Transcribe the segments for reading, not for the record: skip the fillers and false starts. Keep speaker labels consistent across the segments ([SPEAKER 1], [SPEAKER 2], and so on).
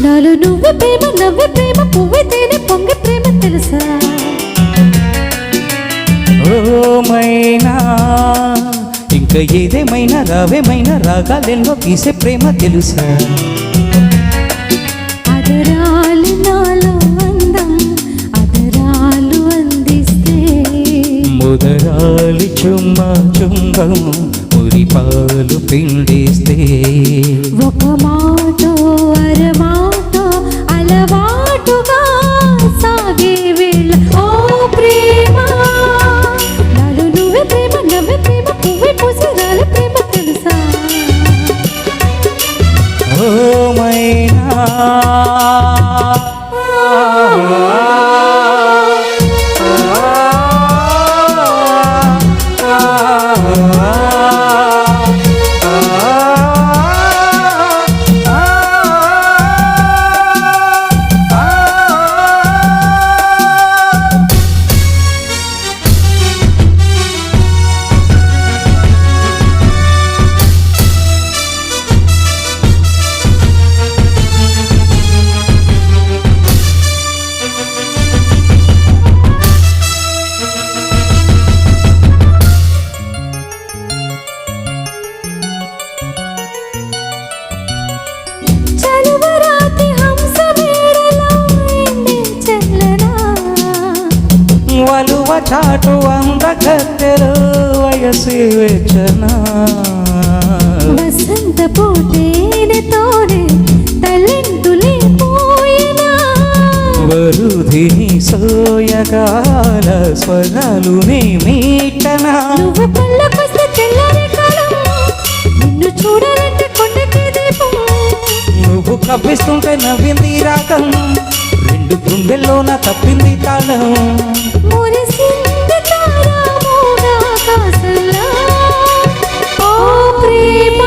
[SPEAKER 1] నాలో నువ్వే ప్రేమ నవ్వే ప్రేమ పువ్వైతేనే పొంగే ప్రేమ తెలుసా
[SPEAKER 2] ఓ మైనా ఇంకా ఏదేమైనా రావేమైనా రాగాలెన్నో తీసే ప్రేమ తెలుసా
[SPEAKER 1] అదరాలు నాలో అందం అదరాలు అందిస్తే
[SPEAKER 2] ముదరాలి చుమ్మా చుంబం మురిపాలు పిండిస్తే
[SPEAKER 1] ఒక మాటో అరమాటో అలవాటుగా సాగే వేళ ఓ ప్రేమ నాలో నువ్వే ప్రేమ నవ్వే ప్రేమ పువ్వే పూసి రాలే ప్రేమ తెలుసా
[SPEAKER 2] ఓ మైనా వలువ చాటు అందగత్తెలు వయసి వెచ్చన
[SPEAKER 1] వసంత పూటేనతోనే తలెంతులే పోయినా
[SPEAKER 2] వరుధిని సోయగాల స్వరాలు నీ మీటనా
[SPEAKER 1] నువ్వు పల్లకొస్తే తెల్లారే కాలం నిన్ను చూడాలంటే కొండకే దీపం
[SPEAKER 2] నువ్వు కవ్విస్తుంటే నవ్వింది రాగం రెండు గుండెల్లోన తప్పింది తాళం
[SPEAKER 1] మురిసింది తారా మోగాకాశంలో ఓ ప్రేమ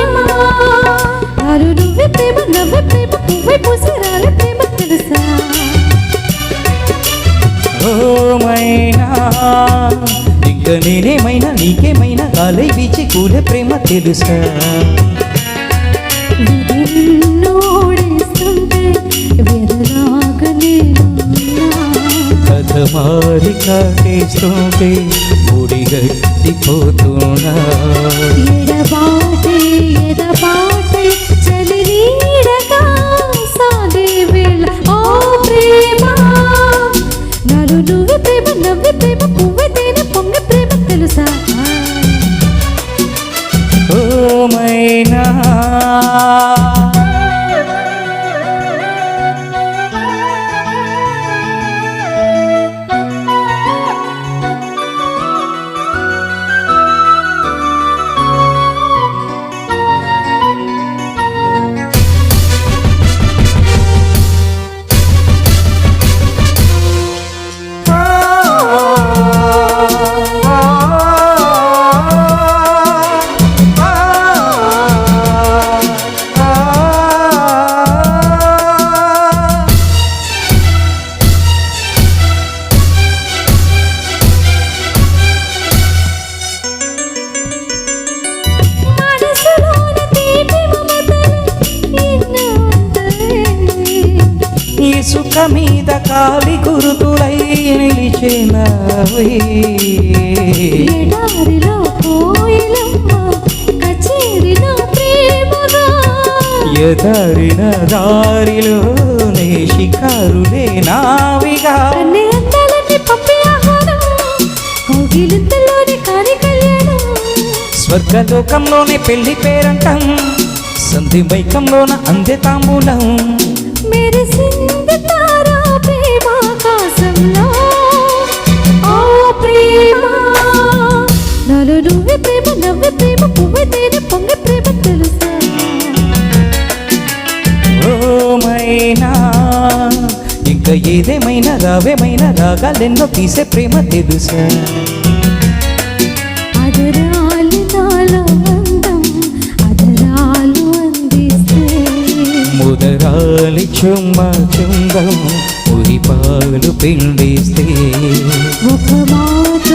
[SPEAKER 1] నాలో నువ్వే ప్రేమ నవ్వే ప్రేమ పువ్వై పూసి రాలే ప్రేమ తెలుసా
[SPEAKER 2] ఓ మైనా ఇంకా నేనేమైనా నీకేమైనా గాలై వీచి కూలే ప్రేమ తెలుసా
[SPEAKER 1] ఓడిస్తుంటే వెదలాగా నేనున్నా
[SPEAKER 2] కథ మారి కాటేస్తుంటే ముడిగట్టిపోతున్నా
[SPEAKER 1] ఎడబాటే ఎదబాటే చలి నీడగా సాగే వేళ ఓ ప్రేమ నాలో నువ్వే ప్రేమ నవ్వే ప్రేమ పువ్వే తేనె పొంగే ప్రేమ తెలుసా
[SPEAKER 2] ఓ మైనా ఇసుక మీద కాలి గురుతులై నిలిచినవి
[SPEAKER 1] ఎడారిలో కోయిలమ్మ కచేరిలో ప్రేమగా
[SPEAKER 2] ఎదారిన దారిలోనే షికారులే నావిగా
[SPEAKER 1] అన్ని అందాలన్నీ పంపే ఆహారం కోగిలింతలోని కాని కళ్యాణం
[SPEAKER 2] స్వర్గలోకంలోనే పెళ్లి పేరంటం సంధి మైకంలోన అందే తాంబూలం
[SPEAKER 1] మెరిసింది తారా ప్రేమాకాశంలో ఓ ప్రేమ నాలో నువ్వే ప్రేమ నవ్వే ప్రేమ పువ్వే తేనె పొంగే ప్రేమ తెలుసా
[SPEAKER 2] ఓ మైనా ఇంకా ఏదేమైనా రావేమైనా రాగాలెన్నో తీసే ప్రేమ తెలుసా
[SPEAKER 1] అదరాలు నాలో అందం అదరాలు అందిస్తే
[SPEAKER 2] ముదరాలి చుమ్మా చుంబం ఉరిపాలు పిండిస్తే
[SPEAKER 1] ఒక మాట